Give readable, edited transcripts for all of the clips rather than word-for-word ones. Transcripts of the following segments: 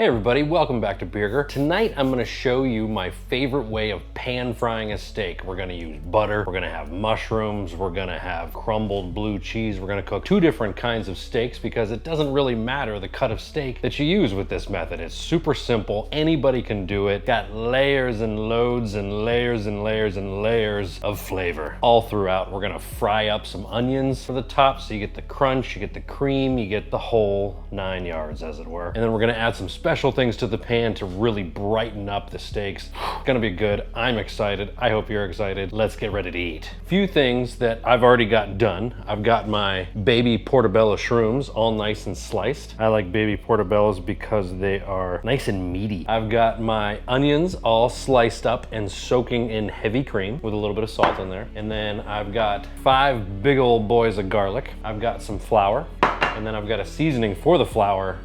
Hey everybody, welcome back to Burger. Tonight I'm gonna show you my favorite way of pan frying a steak. We're gonna use butter, we're gonna have mushrooms, we're gonna have crumbled blue cheese. We're gonna cook two different kinds of steaks because it doesn't really matter the cut of steak that you use with this method. It's super simple, anybody can do it. Got layers and loads and layers and layers and layers of flavor all throughout. We're gonna fry up some onions for the top so you get the crunch, you get the cream, you get the whole 9 yards as it were. And then we're gonna add some special things to the pan to really brighten up the steaks. It's gonna be good. I'm excited. I hope you're excited. Let's get ready to eat. Few things that I've already got done. I've got my baby portobello shrooms all nice and sliced. I like baby portobellos because they are nice and meaty. I've got my onions all sliced up and soaking in heavy cream with a little bit of salt in there. And then I've got 5 big old boys of garlic. I've got some flour, and then I've got a seasoning for the flour,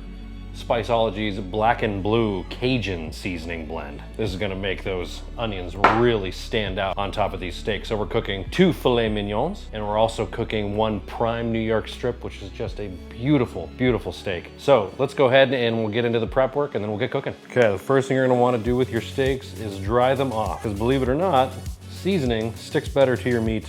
Spiceology's Black and Blue Cajun seasoning blend. This is gonna make those onions really stand out on top of these steaks. So we're cooking 2 filet mignons, and we're also cooking 1 prime New York strip, which is just a beautiful, beautiful steak. So let's go ahead and we'll get into the prep work and then we'll get cooking. Okay, the first thing you're gonna wanna do with your steaks is dry them off. Because believe it or not, seasoning sticks better to your meat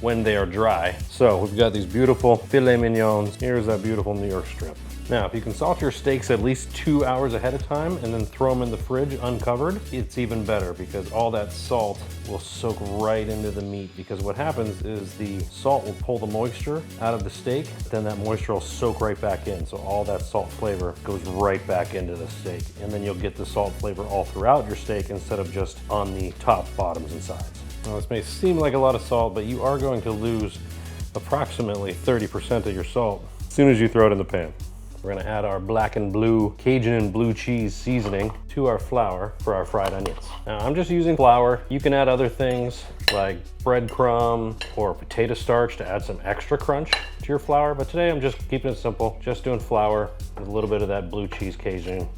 when they are dry. So we've got these beautiful filet mignons. Here's that beautiful New York strip. Now, if you can salt your steaks at least 2 hours ahead of time and then throw them in the fridge uncovered, it's even better because all that salt will soak right into the meat, because what happens is the salt will pull the moisture out of the steak, then that moisture will soak right back in. So all that salt flavor goes right back into the steak, and then you'll get the salt flavor all throughout your steak instead of just on the top, bottoms, and sides. Now, this may seem like a lot of salt, but you are going to lose approximately 30% of your salt as soon as you throw it in the pan. We're gonna add our Black and Blue Cajun and blue cheese seasoning to our flour for our fried onions. Now, I'm just using flour. You can add other things like breadcrumb or potato starch to add some extra crunch to your flour, but today I'm just keeping it simple, just doing flour with a little bit of that blue cheese Cajun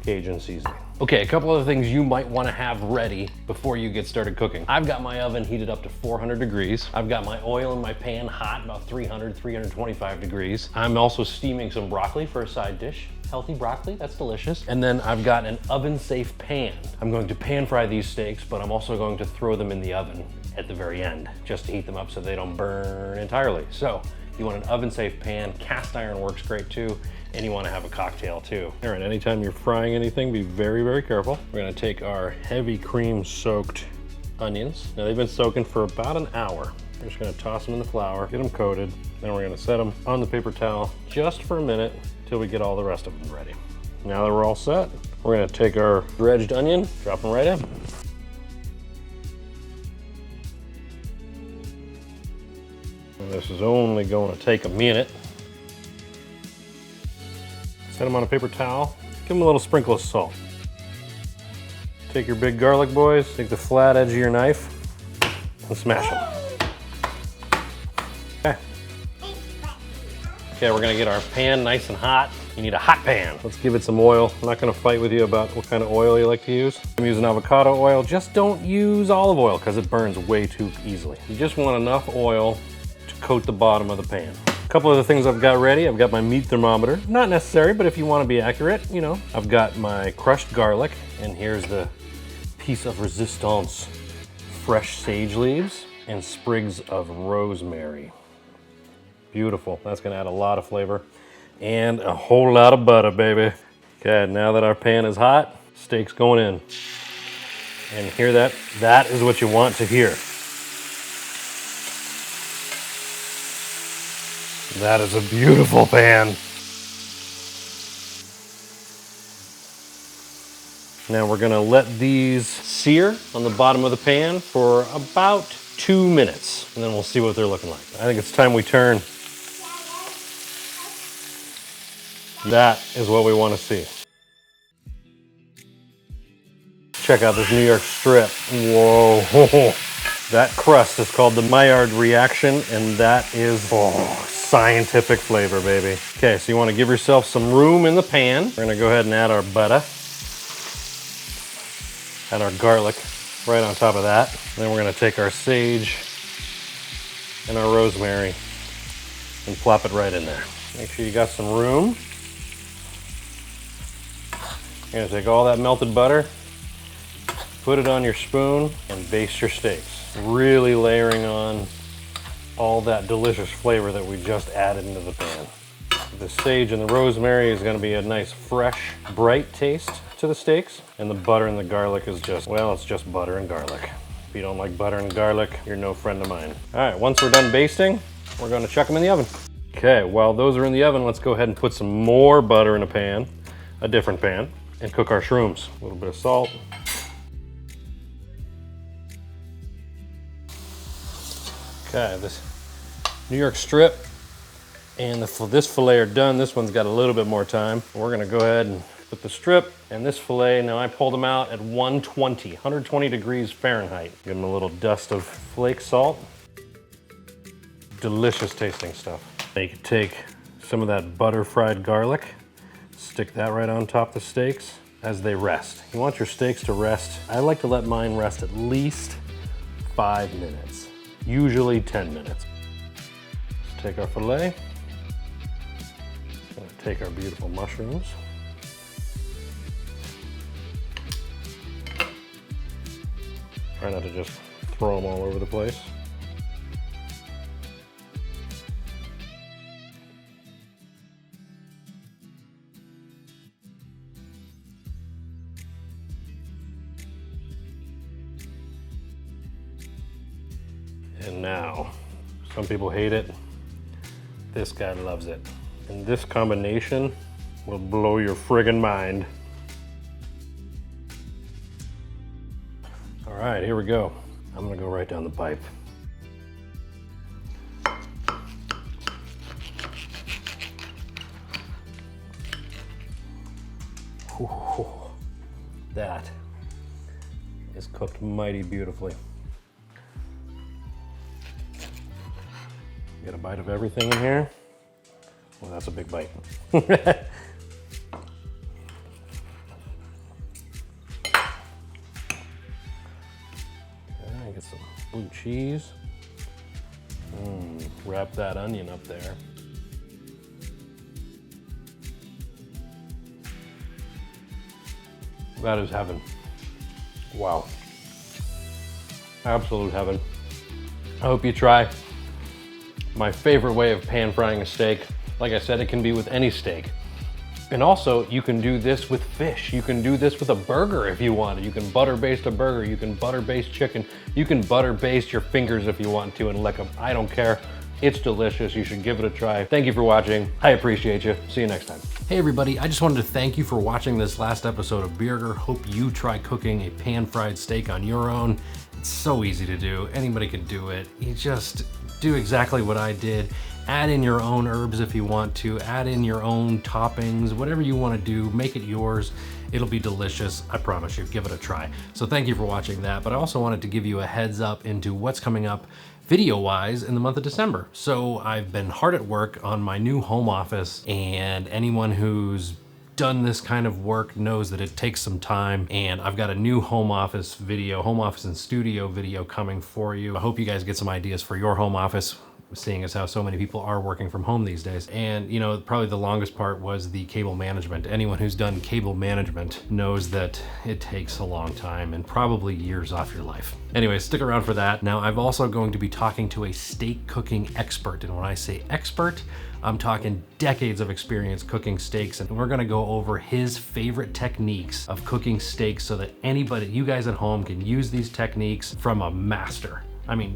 seasoning. Okay, a couple other things you might want to have ready before you get started cooking. I've got my oven heated up to 400 degrees. I've got my oil in my pan hot, about 325 degrees. I'm also steaming some broccoli for a side dish. Healthy broccoli, that's delicious. And then I've got an oven-safe pan. I'm going to pan fry these steaks, but I'm also going to throw them in the oven at the very end, just to heat them up so they don't burn entirely. So you want an oven-safe pan. Cast iron works great too. And you want to have a cocktail too. All right, anytime you're frying anything, be very, very careful. We're gonna take our heavy cream soaked onions. Now they've been soaking for about an hour. We're just gonna toss them in the flour, get them coated. Then we're gonna set them on the paper towel just for a minute till we get all the rest of them ready. Now that we're all set, we're gonna take our dredged onion, drop them right in. And this is only going to take a minute. Set them on a paper towel, give them a little sprinkle of salt. Take your big garlic boys, take the flat edge of your knife and smash them. Okay, we're gonna get our pan nice and hot. You need a hot pan. Let's give it some oil. I'm not gonna fight with you about what kind of oil you like to use. I'm using avocado oil. Just don't use olive oil because it burns way too easily. You just want enough oil to coat the bottom of the pan. Couple of the things I've got ready. I've got my meat thermometer. Not necessary, but if you want to be accurate, you know. I've got my crushed garlic, and here's the piece of resistance, fresh sage leaves and sprigs of rosemary. Beautiful. That's gonna add a lot of flavor and a whole lot of butter, baby. Okay, now that our pan is hot, steak's going in. And hear that? That is what you want to hear. That is a beautiful pan. Now we're gonna let these sear on the bottom of the pan for about 2 minutes, and then we'll see what they're looking like. I think it's time we turn. That is what we want to see. Check out this New York strip. Whoa. That crust is called the Maillard reaction, and that is scientific flavor, baby. Okay, so you want to give yourself some room in the pan. We're gonna go ahead and add our butter, add our garlic right on top of that. And then we're gonna take our sage and our rosemary and plop it right in there. Make sure you got some room. You're gonna take all that melted butter, put it on your spoon, and baste your steaks. Really layering on all that delicious flavor that we just added into the pan. The sage and the rosemary is gonna be a nice, fresh, bright taste to the steaks. And the butter and the garlic is just, well, it's just butter and garlic. If you don't like butter and garlic, you're no friend of mine. All right, once we're done basting, we're gonna chuck them in the oven. Okay, while those are in the oven, let's go ahead and put some more butter in a pan, a different pan, and cook our shrooms. A little bit of salt. Okay, this New York strip and this fillet are done. This one's got a little bit more time. We're gonna go ahead and put the strip and this fillet. Now I pulled them out at 120 degrees Fahrenheit. Give them a little dust of flake salt. Delicious tasting stuff. Now you can take some of that butter fried garlic, stick that right on top of the steaks as they rest. You want your steaks to rest. I like to let mine rest at least 5 minutes, usually 10 minutes. Let's take our fillet. Gonna take our beautiful mushrooms. Try not to just throw them all over the place. And now, some people hate it. This guy loves it. And this combination will blow your friggin' mind. All right, here we go. I'm gonna go right down the pipe. Ooh, that is cooked mighty beautifully. Get a bite of everything in here. Well, that's a big bite. Get some blue cheese. Wrap that onion up there. That is heaven. Wow. Absolute heaven. I hope you try. My favorite way of pan frying a steak. Like I said, it can be with any steak. And also, you can do this with fish. You can do this with a burger if you want. You can butter baste a burger. You can butter baste chicken. You can butter baste your fingers if you want to and lick them. I don't care. It's delicious. You should give it a try. Thank you for watching. I appreciate you. See you next time. Hey everybody, I just wanted to thank you for watching this last episode of Burger. Hope you try cooking a pan-fried steak on your own. It's so easy to do. Anybody can do it. You just do exactly what I did. Add in your own herbs if you want to. Add in your own toppings. Whatever you want to do, make it yours. It'll be delicious. I promise you. Give it a try. So thank you for watching that. But I also wanted to give you a heads up into what's coming up video-wise in the month of December. So I've been hard at work on my new home office, and anyone who's done this kind of work knows that it takes some time, and I've got a new home office video, home office and studio video coming for you. I hope you guys get some ideas for your home office, seeing as how so many people are working from home these days. And you know, probably the longest part was the cable management. Anyone who's done cable management knows that it takes a long time and probably years off your life. Anyway, stick around for that. Now, I'm also going to be talking to a steak cooking expert. And when I say expert, I'm talking decades of experience cooking steaks, and we're gonna go over his favorite techniques of cooking steaks so that anybody, you guys at home, can use these techniques from a master. I mean,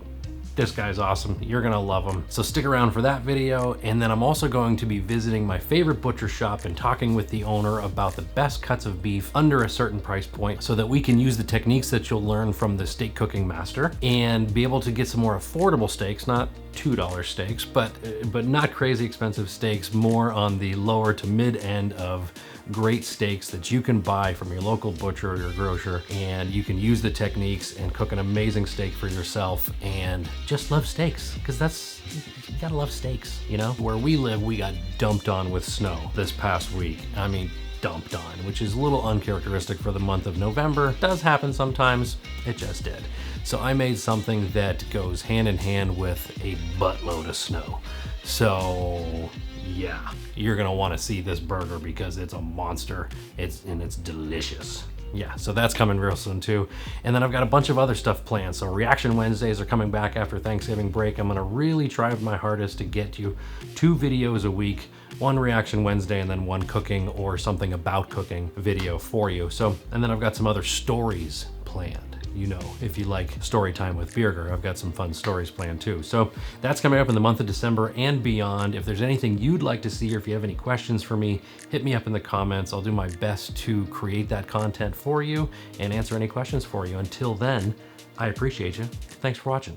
this guy's awesome. You're gonna love him. So stick around for that video. And then I'm also going to be visiting my favorite butcher shop and talking with the owner about the best cuts of beef under a certain price point so that we can use the techniques that you'll learn from the steak cooking master and be able to get some more affordable steaks, not $2 steaks, but not crazy expensive steaks, more on the lower to mid end of great steaks that you can buy from your local butcher or your grocer, and you can use the techniques and cook an amazing steak for yourself and just love steaks, because you gotta love steaks, you know? Where we live, we got dumped on with snow this past week. I mean, dumped on, which is a little uncharacteristic for the month of November. Does happen sometimes, it just did. So I made something that goes hand in hand with a buttload of snow. So Yeah, you're gonna wanna see this burger because it's a monster. It's delicious. Yeah, so that's coming real soon too. And then I've got a bunch of other stuff planned. So Reaction Wednesdays are coming back after Thanksgiving break. I'm gonna really try my hardest to get you 2 videos a week, one Reaction Wednesday and then one cooking or something about cooking video for you. So, and then I've got some other stories planned. You know, if you like story time with Birger, I've got some fun stories planned too. So that's coming up in the month of December and beyond. If there's anything you'd like to see or if you have any questions for me, hit me up in the comments. I'll do my best to create that content for you and answer any questions for you. Until then, I appreciate you. Thanks for watching.